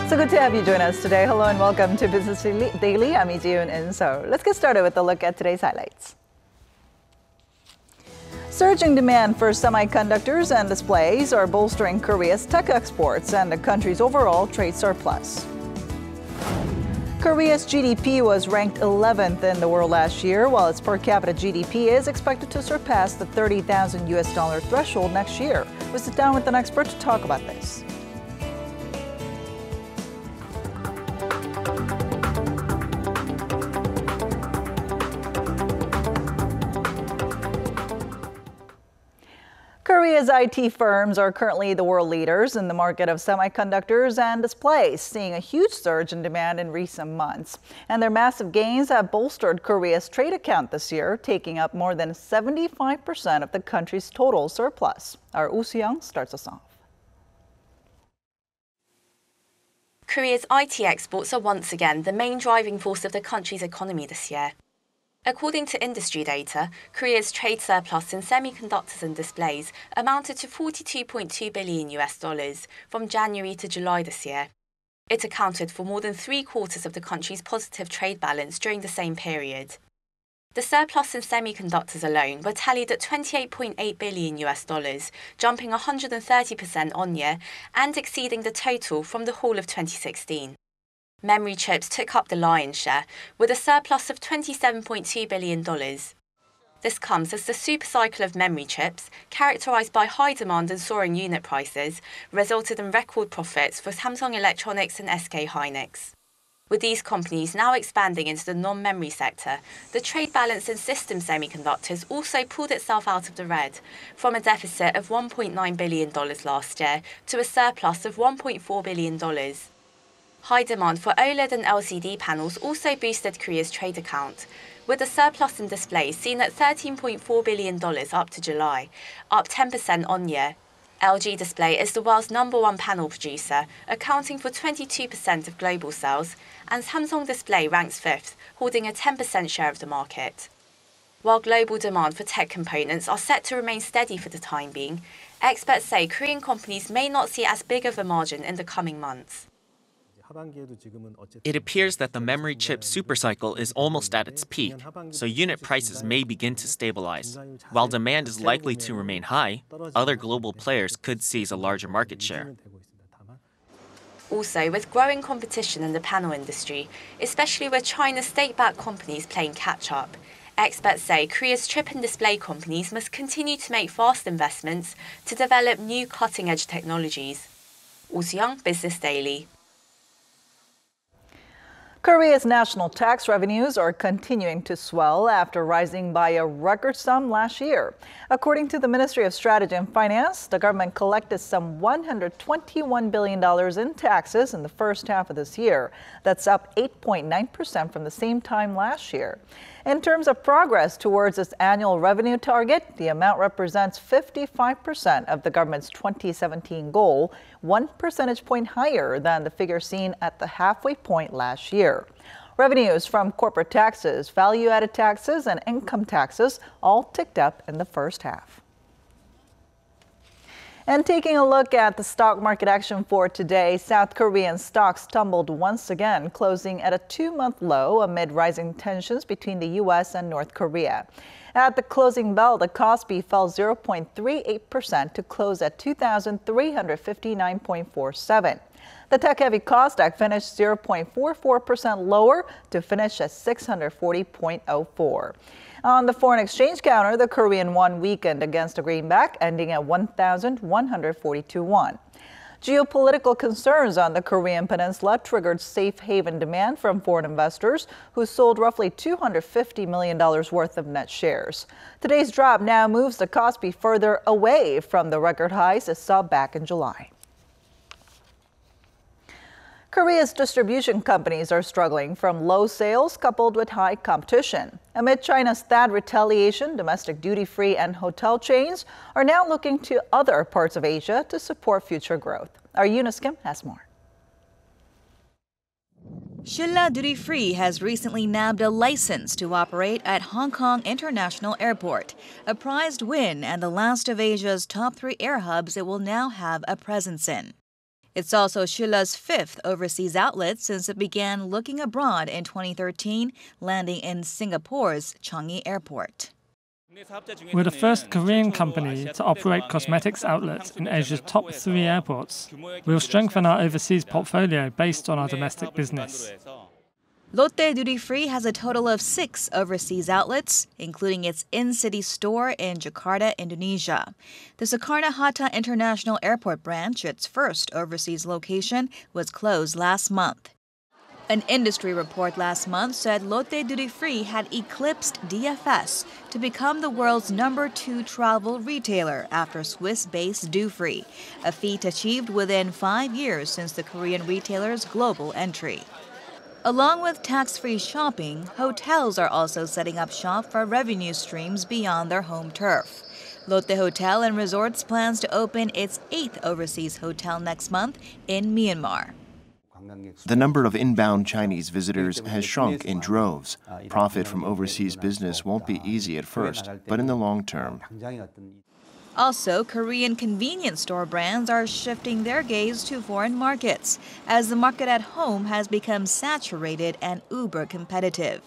So good to have you join us today. Hello and welcome to Business Daily. I'm Lee Ji-yoon in Seoul. Let's get started with a look at today's highlights. Surging demand for semiconductors and displays are bolstering Korea's tech exports and the country's overall trade surplus. Korea's GDP was ranked 11th in the world last year, while its per capita GDP is expected to surpass the $30,000 threshold next year. We'll sit down with an expert to talk about this. Korea's IT firms are currently the world leaders in the market of semiconductors and displays, seeing a huge surge in demand in recent months. And their massive gains have bolstered Korea's trade account this year, taking up more than 75% of the country's total surplus. Our Woo Soo-young starts us off. Korea's IT exports are once again the main driving force of the country's economy this year. According to industry data, Korea's trade surplus in semiconductors and displays amounted to $42.2 billion from January to July this year. It accounted for more than 3/4 of the country's positive trade balance during the same period. The surplus in semiconductors alone were tallied at $28.8 billion, jumping 130% on year and exceeding the total from the whole of 2016. Memory chips took up the lion's share, with a surplus of $27.2 billion. This comes as the supercycle of memory chips, characterized by high demand and soaring unit prices, resulted in record profits for Samsung Electronics and SK hynix. With these companies now expanding into the non-memory sector, the trade balance in system semiconductors also pulled itself out of the red, from a deficit of $1.9 billion last year to a surplus of $1.4 billion. High demand for OLED and LCD panels also boosted Korea's trade account, with the surplus in displays seen at $13.4 billion up to July, up 10% on year. LG Display is the world's #1 panel producer, accounting for 22% of global sales, and Samsung Display ranks 5th, holding a 10% share of the market. While global demand for tech components are set to remain steady for the time being, experts say Korean companies may not see as big of a margin in the coming months. It appears that the memory chip supercycle is almost at its peak, so unit prices may begin to stabilize. While demand is likely to remain high, other global players could seize a larger market share. Also, with growing competition in the panel industry, especially with China's state-backed companies playing catch-up, experts say Korea's chip and display companies must continue to make fast investments to develop new cutting-edge technologies. Woo Soo-young, Business Daily. Korea's national tax revenues are continuing to swell after rising by a record sum last year. According to the Ministry of Strategy and Finance, the government collected some $121 billion in taxes in the first half of this year. That's up 8.9% from the same time last year. In terms of progress towards its annual revenue target, the amount represents 55% of the government's 2017 goal, 1 percentage point higher than the figure seen at the halfway point last year. Revenues from corporate taxes, value-added taxes, and income taxes all ticked up in the first half. And taking a look at the stock market action for today, South Korean stocks tumbled once again, closing at a 2-month low amid rising tensions between the U.S. and North Korea. At the closing bell, the Kospi fell 0.38% to close at 2,359.47. The tech-heavy Kosdaq finished 0.44% lower to finish at 640.04. On the foreign exchange counter, the Korean won weakened against the greenback, ending at 1,142 won. Geopolitical concerns on the Korean peninsula triggered safe haven demand from foreign investors who sold roughly $250 million worth of net shares. Today's drop now moves the Kospi further away from the record highs it saw back in July. Korea's distribution companies are struggling from low sales coupled with high competition. Amid China's THAAD retaliation, domestic duty-free and hotel chains are now looking to other parts of Asia to support future growth. Our Eunice Kim has more. Shilla Dutyfree has recently nabbed a license to operate at Hong Kong International Airport, a prized win and the last of Asia's top 3 air hubs it will now have a presence in. It's also Shula's fifth overseas outlet since it began looking abroad in 2013, landing in Singapore's Changi Airport. We're the first Korean company to operate cosmetics outlets in Asia's top 3 airports. We'll strengthen our overseas portfolio based on our domestic business. Lotte Dutyfree has a total of 6 overseas outlets, including its in-city store in Jakarta, Indonesia. The Soekarno-Hatta International Airport branch, its first overseas location, was closed last month. An industry report last month said Lotte Dutyfree had eclipsed DFS to become the world's #2 travel retailer after Swiss-based Dutyfree, a feat achieved within 5 years since the Korean retailer's global entry. Along with tax-free shopping, hotels are also setting up shop for revenue streams beyond their home turf. Lotte Hotel and Resorts plans to open its 8th overseas hotel next month in Myanmar. The number of inbound Chinese visitors has shrunk in droves. Profit from overseas business won't be easy at first, but in the long term. Also, Korean convenience store brands are shifting their gaze to foreign markets, as the market at home has become saturated and uber competitive.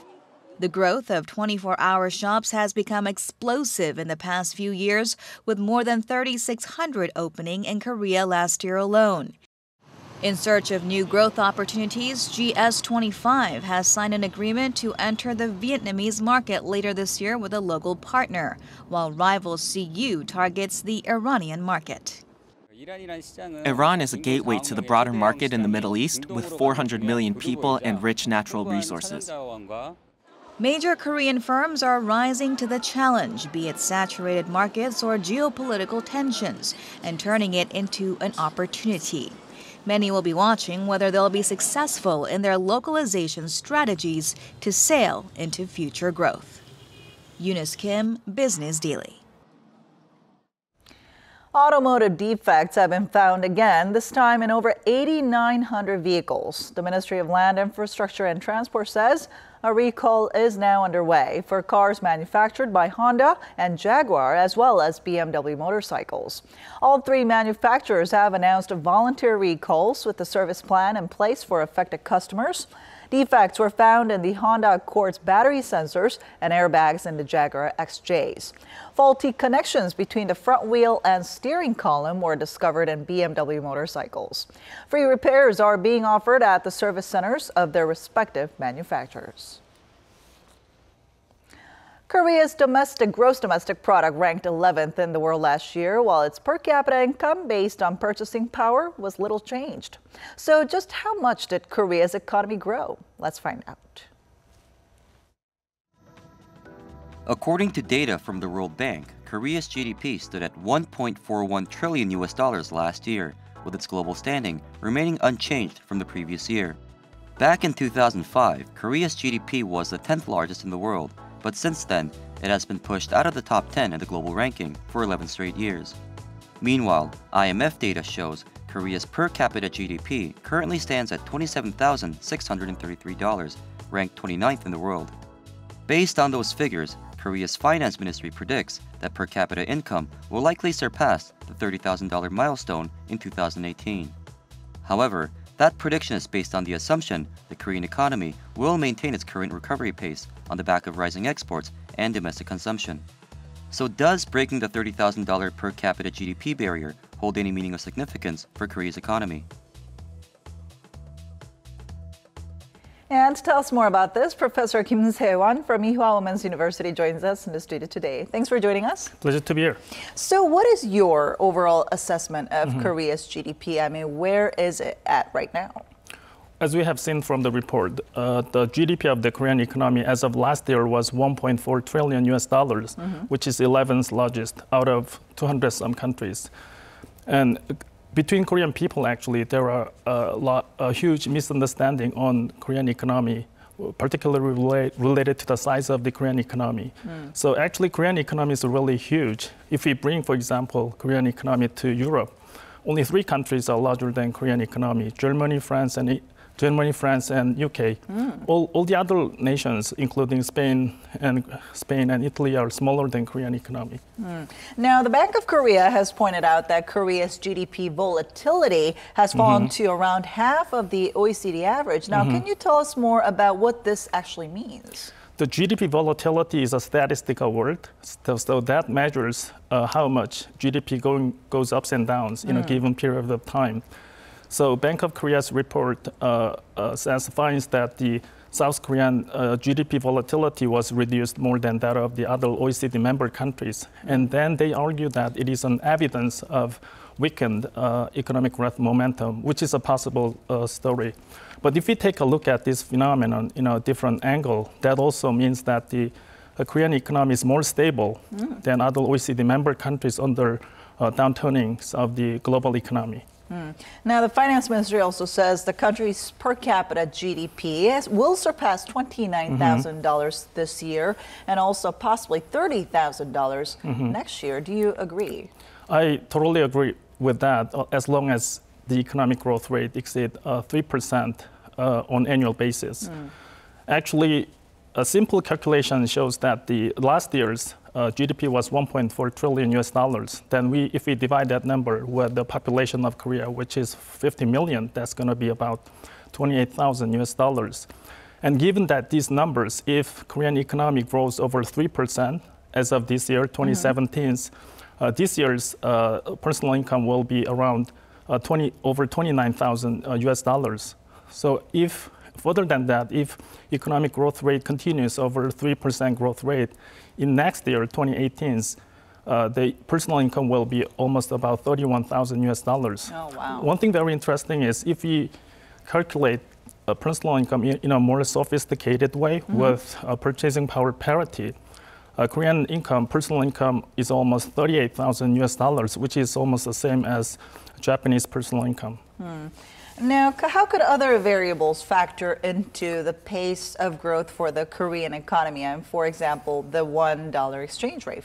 The growth of 24-hour shops has become explosive in the past few years, with more than 3,600 opening in Korea last year alone. In search of new growth opportunities, GS25 has signed an agreement to enter the Vietnamese market later this year with a local partner, while rival CU targets the Iranian market. Iran is a gateway to the broader market in the Middle East with 400 million people and rich natural resources. Major Korean firms are rising to the challenge, be it saturated markets or geopolitical tensions, and turning it into an opportunity. Many will be watching whether they'll be successful in their localization strategies to sail into future growth. Eunice Kim, Business Daily. Automotive defects have been found again, this time in over 8,900 vehicles. The Ministry of Land, Infrastructure and Transport says a recall is now underway for cars manufactured by Honda and Jaguar, as well as BMW motorcycles. All 3 manufacturers have announced volunteer recalls with a service plan in place for affected customers. Defects were found in the Honda Accord's battery sensors and airbags in the Jaguar XJs. Faulty connections between the front wheel and steering column were discovered in BMW motorcycles. Free repairs are being offered at the service centers of their respective manufacturers. Korea's gross domestic product ranked 11th in the world last year, while its per capita income based on purchasing power was little changed. So just how much did Korea's economy grow? Let's find out. According to data from the World Bank, Korea's GDP stood at $1.41 trillion last year, with its global standing remaining unchanged from the previous year. Back in 2005, Korea's GDP was the 10th largest in the world, but since then, it has been pushed out of the top 10 in the global ranking for 11 straight years. Meanwhile, IMF data shows Korea's per capita GDP currently stands at $27,633, ranked 29th in the world. Based on those figures, Korea's finance ministry predicts that per capita income will likely surpass the $30,000 milestone in 2018. However, that prediction is based on the assumption the Korean economy will maintain its current recovery pace on the back of rising exports and domestic consumption. So does breaking the $30,000 per capita GDP barrier hold any meaning of significance for Korea's economy? And to tell us more about this, Professor Kim Se-won from Ewha Women's University joins us in the studio today. Thanks for joining us. Pleasure to be here. So what is your overall assessment of Korea's GDP? I mean, where is it at right now? As we have seen from the report, the GDP of the Korean economy as of last year was $1.4 trillion, which is 11th largest out of 200-some countries. And between Korean people, actually, there are a huge misunderstanding on Korean economy, particularly related to the size of the Korean economy. So actually, Korean economy is really huge. If we bring, for example, Korean economy to Europe, only 3 countries are larger than Korean economy: Germany, France, and Germany, France, and UK. All the other nations, including Spain and Italy, are smaller than Korean economy. Now, the Bank of Korea has pointed out that Korea's GDP volatility has fallen to around half of the OECD average. Now, can you tell us more about what this actually means? The GDP volatility is a statistical word, so that measures how much GDP goes ups and downs in a given period of time. So Bank of Korea's report finds that the South Korean GDP volatility was reduced more than that of the other OECD member countries. And then they argue that it is an evidence of weakened economic growth momentum, which is a possible story. But if we take a look at this phenomenon in a different angle, that also means that the Korean economy is more stable than other OECD member countries under downturnings of the global economy. Now, the finance ministry also says the country's per capita GDP will surpass $29,000 this year and also possibly $30,000 next year. Do you agree? I totally agree with that, as long as the economic growth rate exceeds 3% on annual basis. Actually, a simple calculation shows that the last year's GDP was $1.4 trillion US. Then if we divide that number with the population of Korea, which is 50 million, that's going to be about 28,000 US. And given that these numbers, if Korean economy grows over 3% as of this year, 2017, this year's personal income will be around over 29,000 US. So if further than that, if economic growth rate continues over 3% growth rate, in next year, 2018, the personal income will be almost about 31,000 US. Oh, wow. One thing very interesting is if we calculate personal income in a more sophisticated way with purchasing power parity, Korean income, personal income is almost 38,000 US, which is almost the same as Japanese personal income. Now, how could other variables factor into the pace of growth for the Korean economy? And for example, the $1 exchange rate.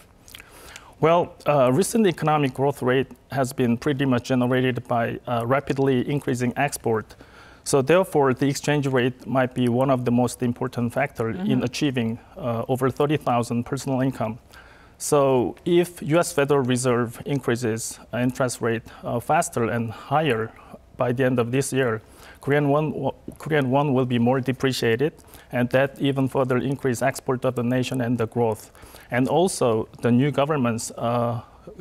Well, recent economic growth rate has been pretty much generated by rapidly increasing export. So therefore, the exchange rate might be one of the most important factors in achieving over 30,000 personal income. So if U.S. Federal Reserve increases interest rate faster and higher by the end of this year, Korean won will be more depreciated, and that even further increase export of the nation and the growth. And also, the new government's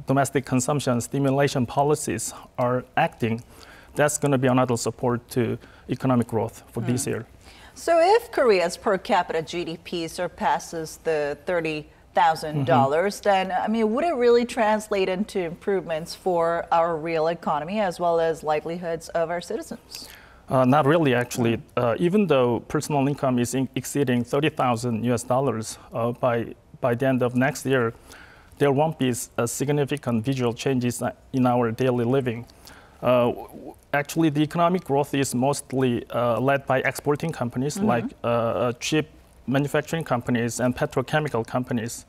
domestic consumption stimulation policies are acting. That's going to be another support to economic growth for this year. So if Korea's per capita GDP surpasses the $30,000, then, I mean, would it really translate into improvements for our real economy as well as livelihoods of our citizens? Not really, actually. Even though personal income is exceeding 30,000 US dollars by the end of next year, there won't be significant visual changes in our daily living. Actually, the economic growth is mostly led by exporting companies like chip manufacturing companies and petrochemical companies.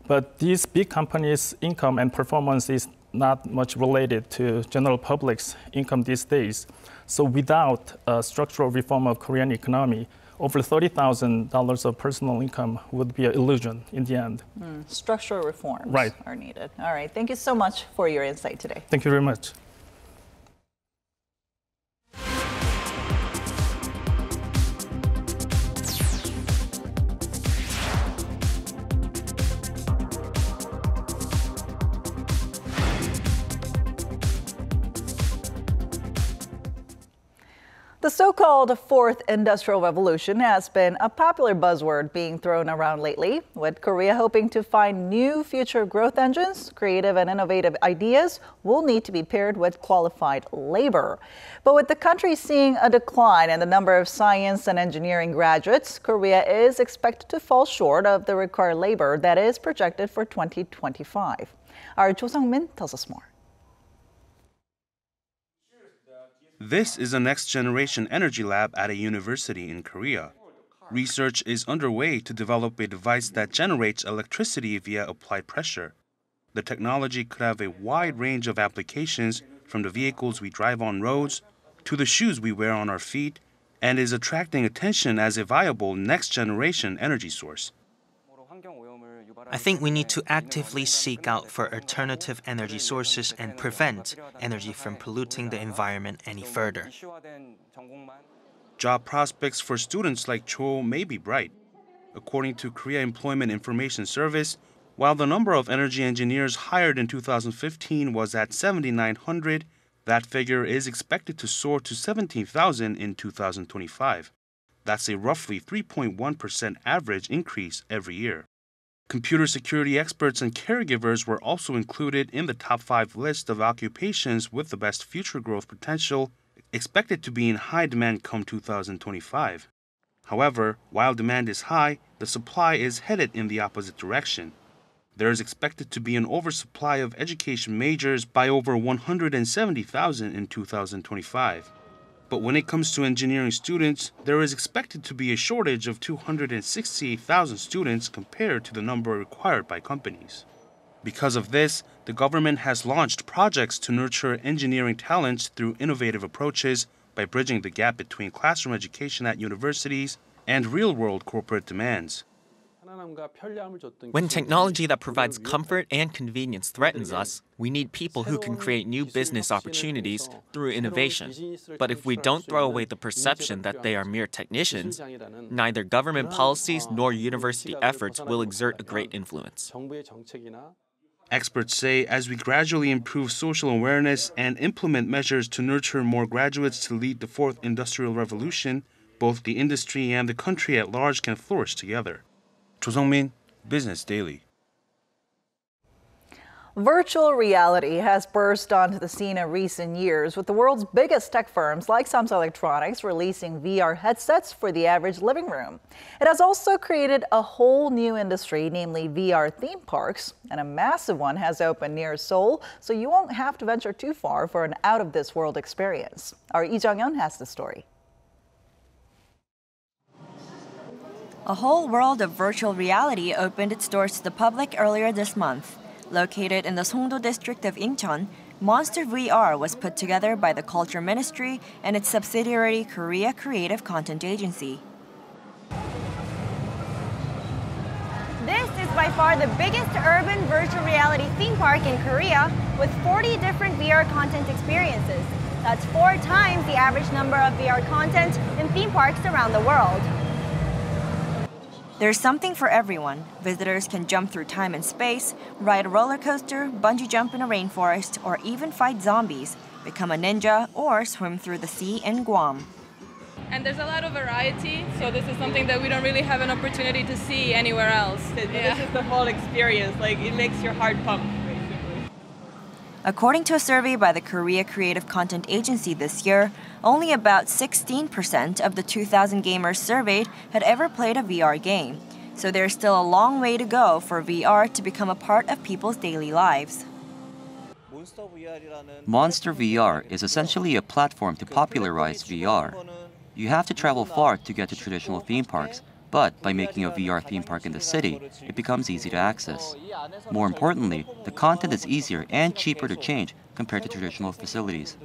But these big companies' income and performance is not much related to general public's income these days. So without structural reform of Korean economy, over $30,000 of personal income would be an illusion in the end. Structural reforms are needed. All right. Thank you so much for your insight today. Thank you very much. The so-called Fourth Industrial Revolution has been a popular buzzword being thrown around lately, with Korea hoping to find new future growth engines. Creative and innovative ideas will need to be paired with qualified labor. But with the country seeing a decline in the number of science and engineering graduates, Korea is expected to fall short of the required labor that is projected for 2025. Our Cho Sang-min tells us more. This is a next-generation energy lab at a university in Korea. Research is underway to develop a device that generates electricity via applied pressure. The technology could have a wide range of applications, from the vehicles we drive on roads, to the shoes we wear on our feet, and is attracting attention as a viable next-generation energy source. I think we need to actively seek out for alternative energy sources and prevent energy from polluting the environment any further. Job prospects for students like Cho may be bright. According to Korea Employment Information Service, while the number of energy engineers hired in 2015 was at 7,900, that figure is expected to soar to 17,000 in 2025. That's a roughly 3.1% average increase every year. Computer security experts and caregivers were also included in the top 5 list of occupations with the best future growth potential, expected to be in high demand come 2025. However, while demand is high, the supply is headed in the opposite direction. There is expected to be an oversupply of education majors by over 170,000 in 2025. But when it comes to engineering students, there is expected to be a shortage of 268,000 students compared to the number required by companies. Because of this, the government has launched projects to nurture engineering talents through innovative approaches by bridging the gap between classroom education at universities and real-world corporate demands. When technology that provides comfort and convenience threatens us, we need people who can create new business opportunities through innovation. But if we don't throw away the perception that they are mere technicians, neither government policies nor university efforts will exert a great influence. Experts say as we gradually improve social awareness and implement measures to nurture more graduates to lead the fourth industrial revolution, both the industry and the country at large can flourish together. Cho Sung-min, Business Daily. Virtual reality has burst onto the scene in recent years, with the world's biggest tech firms like Samsung Electronics releasing VR headsets for the average living room. It has also created a whole new industry, namely VR theme parks, and a massive one has opened near Seoul, so you won't have to venture too far for an out-of-this-world experience. Our Lee Jung-yeon has the story. A whole world of virtual reality opened its doors to the public earlier this month. Located in the Songdo district of Incheon, Monster VR was put together by the Culture Ministry and its subsidiary Korea Creative Content Agency. This is by far the biggest urban virtual reality theme park in Korea, with 40 different VR content experiences. That's 4 times the average number of VR content in theme parks around the world. There's something for everyone. Visitors can jump through time and space, ride a roller coaster, bungee jump in a rainforest, or even fight zombies, become a ninja, or swim through the sea in Guam. And there's a lot of variety, so this is something that we don't really have an opportunity to see anywhere else. This is the whole experience, like it makes your heart pump. According to a survey by the Korea Creative Content Agency this year, only about 16% of the 2,000 gamers surveyed had ever played a VR game. So there's still a long way to go for VR to become a part of people's daily lives. Monster VR is essentially a platform to popularize VR. You have to travel far to get to traditional theme parks, but by making a VR theme park in the city, it becomes easy to access. More importantly, the content is easier and cheaper to change compared to traditional facilities.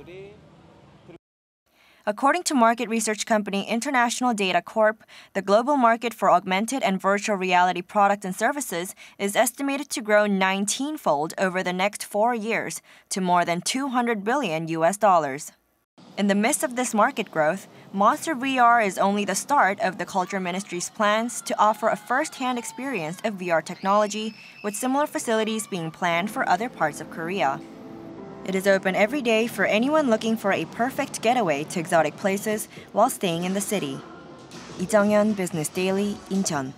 According to market research company International Data Corp, the global market for augmented and virtual reality products and services is estimated to grow 19-fold over the next 4 years to more than $200 billion. In the midst of this market growth, Monster VR is only the start of the Culture Ministry's plans to offer a first-hand experience of VR technology, with similar facilities being planned for other parts of Korea. It is open every day for anyone looking for a perfect getaway to exotic places while staying in the city. Lee Jung-yeon, Business Daily, Incheon.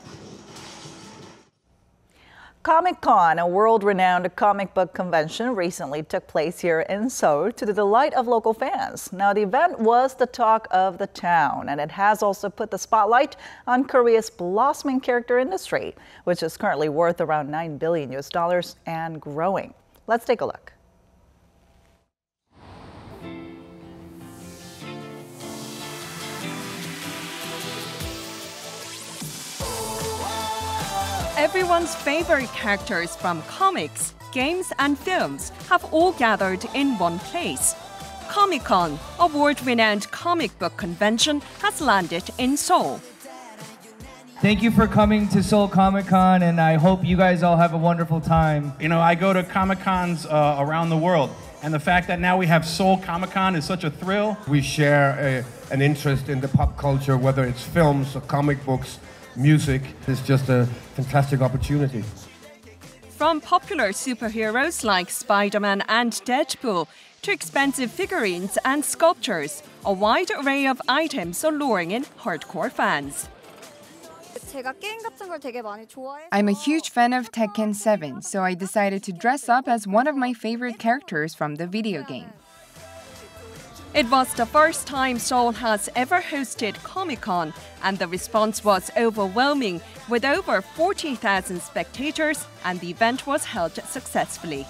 Comic-Con, a world-renowned comic book convention, recently took place here in Seoul to the delight of local fans. Now, the event was the talk of the town, and it has also put the spotlight on Korea's blossoming character industry, which is currently worth around $9 billion and growing. Let's take a look. Everyone's favorite characters from comics, games, and films have all gathered in one place. Comic-Con, a world-renowned comic book convention, has landed in Seoul. Thank you for coming to Seoul Comic-Con, and I hope you guys all have a wonderful time. You know, I go to Comic-Cons around the world, and the fact that now we have Seoul Comic-Con is such a thrill. We share an interest in the pop culture, whether it's films or comic books, music. It's just a fantastic opportunity. From popular superheroes like Spider-Man and Deadpool to expensive figurines and sculptures, a wide array of items are luring in hardcore fans. I'm a huge fan of Tekken 7, so I decided to dress up as one of my favorite characters from the video game. It was the first time Seoul has ever hosted Comic-Con, and the response was overwhelming, with over 40,000 spectators, and the event was held successfully.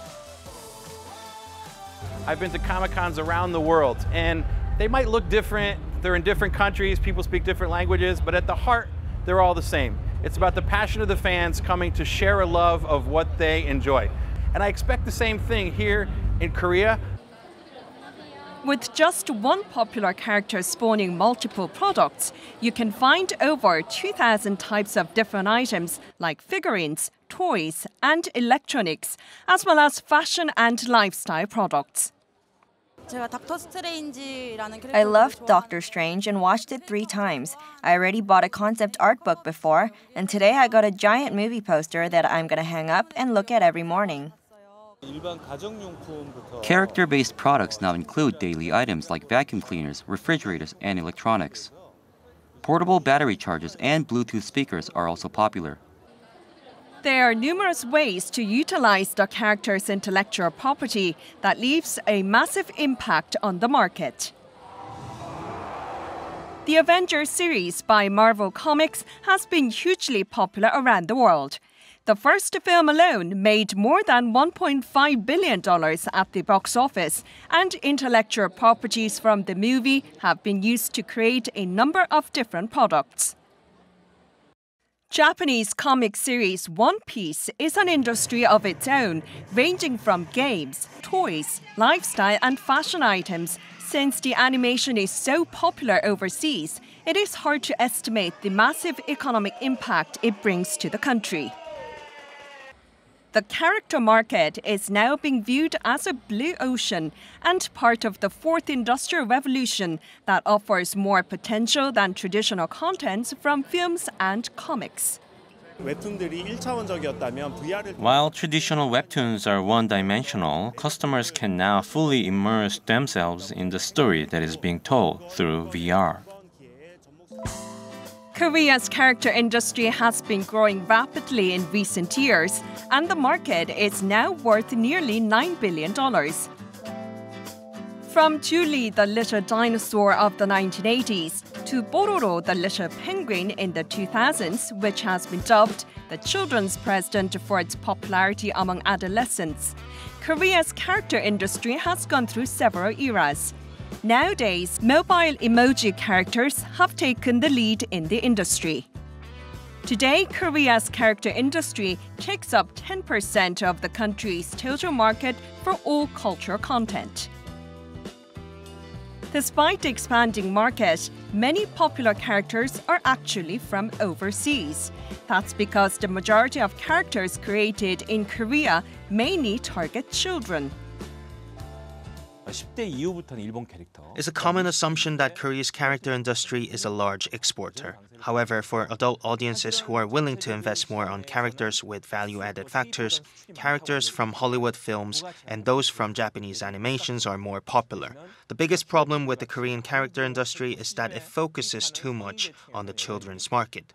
I've been to Comic-Cons around the world, and they might look different. They're in different countries, people speak different languages, but at the heart, they're all the same. It's about the passion of the fans coming to share a love of what they enjoy. And I expect the same thing here in Korea. With just one popular character spawning multiple products, you can find over 2,000 types of different items like figurines, toys, and electronics, as well as fashion and lifestyle products. I loved Doctor Strange and watched it 3 times. I already bought a concept art book before, and today I got a giant movie poster that I'm gonna hang up and look at every morning. Character-based products now include daily items like vacuum cleaners, refrigerators, and electronics. Portable battery chargers and Bluetooth speakers are also popular. There are numerous ways to utilize the character's intellectual property that leaves a massive impact on the market. The Avengers series by Marvel Comics has been hugely popular around the world. The first film alone made more than $1.5 billion at the box office, and intellectual properties from the movie have been used to create a number of different products. Japanese comic series One Piece is an industry of its own, ranging from games, toys, lifestyle and fashion items. Since the animation is so popular overseas, it is hard to estimate the massive economic impact it brings to the country. The character market is now being viewed as a blue ocean and part of the fourth industrial revolution that offers more potential than traditional contents from films and comics. While traditional webtoons are one-dimensional, customers can now fully immerse themselves in the story that is being told through VR. Korea's character industry has been growing rapidly in recent years, and the market is now worth nearly $9 billion. From Julie the Little Dinosaur of the 1980s to Bororo the Little Penguin in the 2000s, which has been dubbed the children's president for its popularity among adolescents, Korea's character industry has gone through several eras. Nowadays, mobile emoji characters have taken the lead in the industry. Today, Korea's character industry takes up 10% of the country's total market for all cultural content. Despite the expanding market, many popular characters are actually from overseas. That's because the majority of characters created in Korea mainly target children. It's a common assumption that Korea's character industry is a large exporter. However, for adult audiences who are willing to invest more on characters with value-added factors, characters from Hollywood films and those from Japanese animations are more popular. The biggest problem with the Korean character industry is that it focuses too much on the children's market.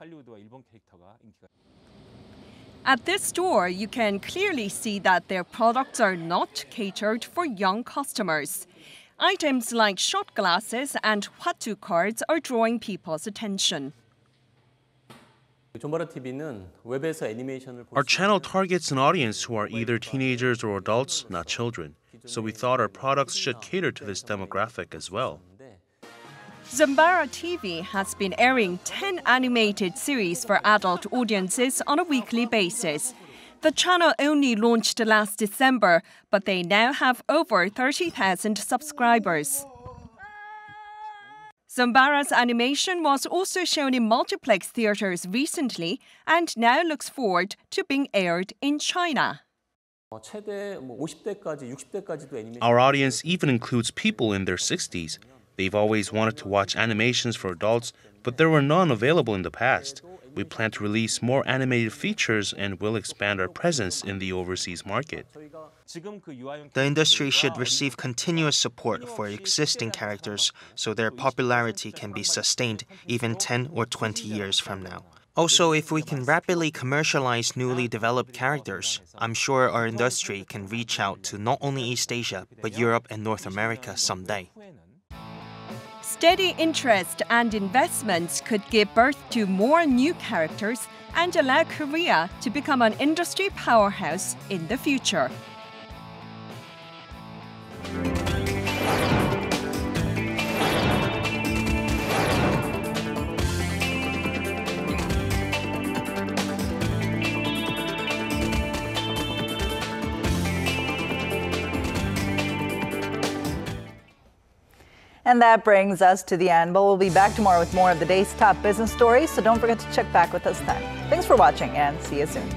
At this store, you can clearly see that their products are not catered for young customers. Items like shot glasses and hwatu cards are drawing people's attention. Our channel targets an audience who are either teenagers or adults, not children. So we thought our products should cater to this demographic as well. Zambara TV has been airing 10 animated series for adult audiences on a weekly basis. The channel only launched last December, but they now have over 30,000 subscribers. Zambara's animation was also shown in multiplex theaters recently and now looks forward to being aired in China. Our audience even includes people in their 60s. They've always wanted to watch animations for adults, but there were none available in the past. We plan to release more animated features and will expand our presence in the overseas market. The industry should receive continuous support for existing characters so their popularity can be sustained even 10 or 20 years from now. Also, if we can rapidly commercialize newly developed characters, I'm sure our industry can reach out to not only East Asia, but Europe and North America someday. Steady interest and investments could give birth to more new characters and allow Korea to become an industry powerhouse in the future. And that brings us to the end, but we'll be back tomorrow with more of the day's top business stories, so don't forget to check back with us then. Thanks for watching and see you soon.